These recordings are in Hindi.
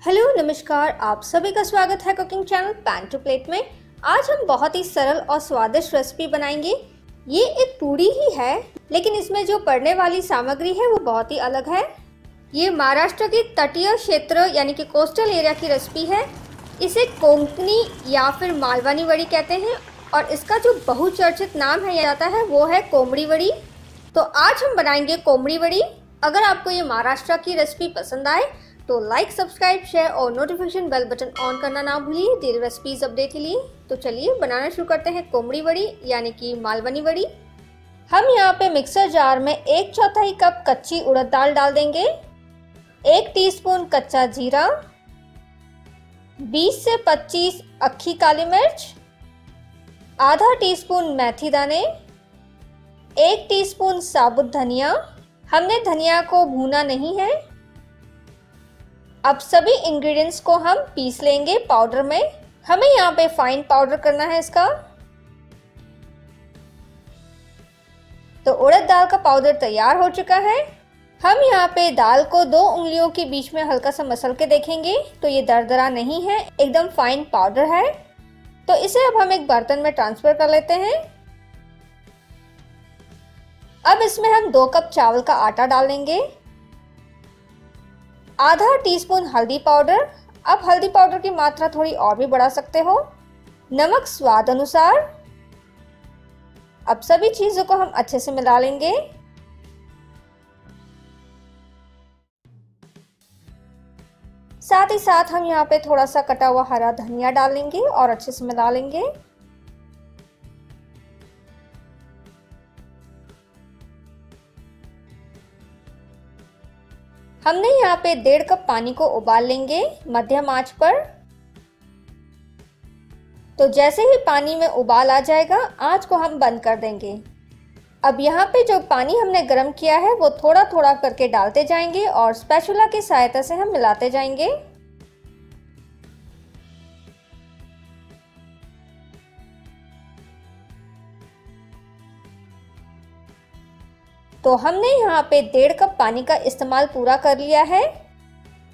हेलो नमस्कार, आप सभी का स्वागत है cooking channel pan to plate में। आज हम बहुत ही सरल और स्वादिष्ट रेसिपी बनाएंगे। ये एक पूड़ी ही है, लेकिन इसमें जो पड़ने वाली सामग्री है वो बहुत ही अलग है। ये महाराष्ट्र के तटीय क्षेत्र यानी कि कोस्टल एरिया की रेसिपी है। इसे कोंकणी या फिर मालवानी वड़ी कहते हैं और इसका जो बहुचर्चित नाम है जाता है वो है कोंबड़ी वड़ी। तो आज हम बनाएंगे कोंबड़ी वड़ी। अगर आपको ये महाराष्ट्र की रेसिपी पसंद आए तो लाइक, सब्सक्राइब, शेयर और नोटिफिकेशन बेल बटन ऑन करना ना भूलिए डेली रेसिपीज अपडेट के लिए। तो चलिए बनाना शुरू करते हैं कोंबड़ी वड़ी यानी कि मालवनी वड़ी। हम यहाँ पे मिक्सर जार में 1/4 कप कच्ची उड़द दाल डाल देंगे, 1 टीस्पून कच्चा जीरा, 20 से 25 अक्खी काली मिर्च, आधा टीस्पून मेथी दाने, 1 टीस्पून साबुत धनिया। हमने धनिया को भूना नहीं है। अब सभी इंग्रेडिएंट्स को हम पीस लेंगे पाउडर में। हमें यहाँ पे फाइन पाउडर करना है इसका। तो उड़द दाल का पाउडर तैयार हो चुका है। हम यहाँ पे दाल को 2 उंगलियों के बीच में हल्का सा मसल के देखेंगे तो ये दरदरा नहीं है, एकदम फाइन पाउडर है। तो इसे अब हम एक बर्तन में ट्रांसफर कर लेते हैं। अब इसमें हम 2 कप चावल का आटा डाल देंगे, आधा टीस्पून हल्दी पाउडर। अब हल्दी पाउडर की मात्रा थोड़ी और भी बढ़ा सकते हो। नमक स्वाद अनुसार। अब सभी चीजों को हम अच्छे से मिला लेंगे। साथ ही साथ हम यहाँ पे थोड़ा सा कटा हुआ हरा धनिया डाल लेंगे और अच्छे से मिला लेंगे। हमने यहाँ पे 1.5 कप पानी को उबाल लेंगे मध्यम आंच पर। तो जैसे ही पानी में उबाल आ जाएगा आंच को हम बंद कर देंगे। अब यहाँ पे जो पानी हमने गर्म किया है वो थोड़ा थोड़ा करके डालते जाएंगे और स्पैचुला की सहायता से हम मिलाते जाएंगे। तो हमने यहाँ पे 1.5 कप पानी का इस्तेमाल पूरा कर लिया है।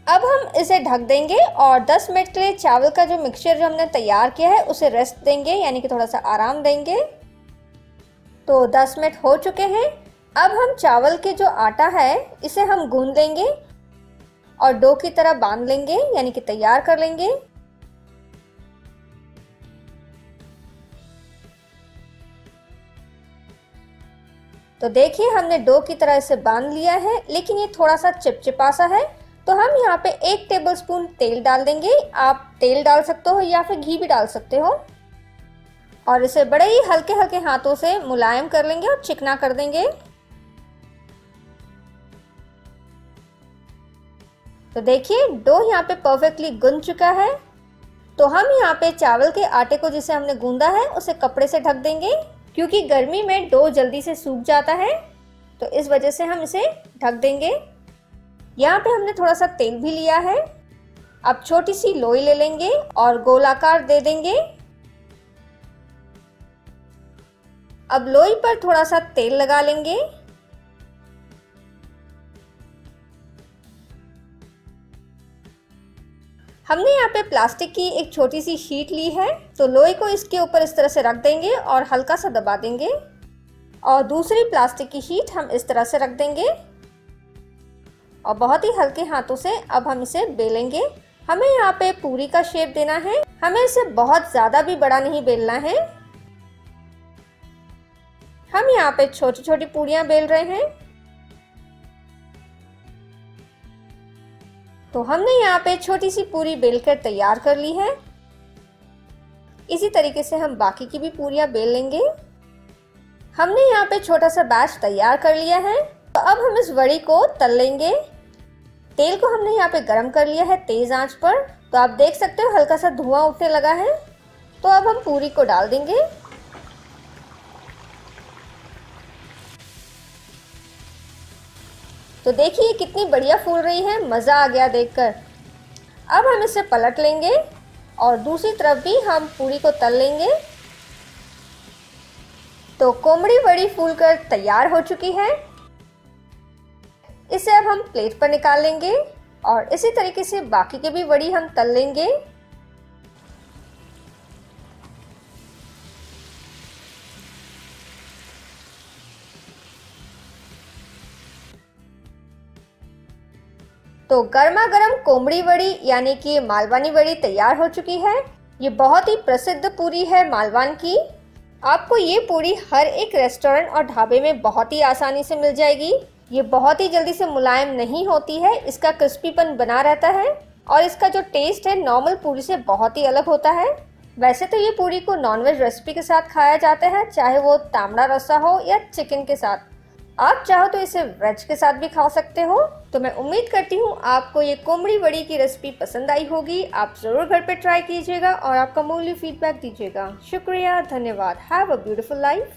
अब हम इसे ढक देंगे और 10 मिनट के लिए चावल का जो मिक्सचर जो हमने तैयार किया है उसे रेस्ट देंगे, यानी कि थोड़ा सा आराम देंगे। तो 10 मिनट हो चुके हैं। अब हम चावल के जो आटा है इसे हम गूंद लेंगे और डो की तरह बांध लेंगे, यानी कि तैयार कर लेंगे। तो देखिए हमने डो की तरह इसे बांध लिया है, लेकिन ये थोड़ा सा चिपचिपा सा है। तो हम यहाँ पे 1 टेबलस्पून तेल डाल देंगे। आप तेल डाल सकते हो या फिर घी भी डाल सकते हो। और इसे बड़े ही हल्के हल्के हाथों से मुलायम कर लेंगे और चिकना कर देंगे। तो देखिए डो यहाँ पे परफेक्टली गुंद चुका है। तो हम यहाँ पे चावल के आटे को जिसे हमने गूंदा है उसे कपड़े से ढक देंगे, क्योंकि गर्मी में डो जल्दी से सूख जाता है। तो इस वजह से हम इसे ढक देंगे। यहाँ पे हमने थोड़ा सा तेल भी लिया है। अब छोटी सी लोई ले लेंगे और गोलाकार दे देंगे। अब लोई पर थोड़ा सा तेल लगा लेंगे। हमने यहाँ पे प्लास्टिक की एक छोटी सी शीट ली है। तो लोई को इसके ऊपर इस तरह से रख देंगे और हल्का सा दबा देंगे और दूसरी प्लास्टिक की शीट हम इस तरह से रख देंगे और बहुत ही हल्के हाथों से अब हम इसे बेलेंगे। हमें यहाँ पे पूरी का शेप देना है। हमें इसे बहुत ज्यादा भी बड़ा नहीं बेलना है। हम यहाँ पे छोटी छोटी पूरियां बेल रहे हैं। तो हमने यहाँ पे छोटी सी पूरी बेलकर तैयार कर ली है। इसी तरीके से हम बाकी की भी पूरियां बेल लेंगे। हमने यहाँ पे छोटा सा बैच तैयार कर लिया है। तो अब हम इस वड़ी को तल लेंगे। तेल को हमने यहाँ पे गरम कर लिया है तेज आंच पर। तो आप देख सकते हो हल्का सा धुआं उठने लगा है। तो अब हम पूरी को डाल देंगे। तो देखिए कितनी बढ़िया फूल रही है, मज़ा आ गया देखकर। अब हम इसे पलट लेंगे और दूसरी तरफ भी हम पूरी को तल लेंगे। तो कोंबड़ी वड़ी फूलकर तैयार हो चुकी है। इसे अब हम प्लेट पर निकाल लेंगे। और इसी तरीके से बाकी के भी वड़ी हम तल लेंगे। तो गर्मा गर्म कोमड़ी वड़ी यानी कि मालवानी वड़ी तैयार हो चुकी है। ये बहुत ही प्रसिद्ध पूरी है मालवान की। आपको ये पूरी हर एक रेस्टोरेंट और ढाबे में बहुत ही आसानी से मिल जाएगी। ये बहुत ही जल्दी से मुलायम नहीं होती है, इसका क्रिस्पीपन बना रहता है और इसका जो टेस्ट है नॉर्मल पूरी से बहुत ही अलग होता है। वैसे तो ये पूरी को नॉनवेज रेसिपी के साथ खाया जाता है, चाहे वो तामड़ा रसा हो या चिकन के साथ। आप चाहो तो इसे वेज के साथ भी खा सकते हो। तो मैं उम्मीद करती हूँ आपको ये कोमड़ी वड़ी की रेसिपी पसंद आई होगी। आप ज़रूर घर पे ट्राई कीजिएगा और आपका मूल्य फीडबैक दीजिएगा। शुक्रिया, धन्यवाद। Have a beautiful life.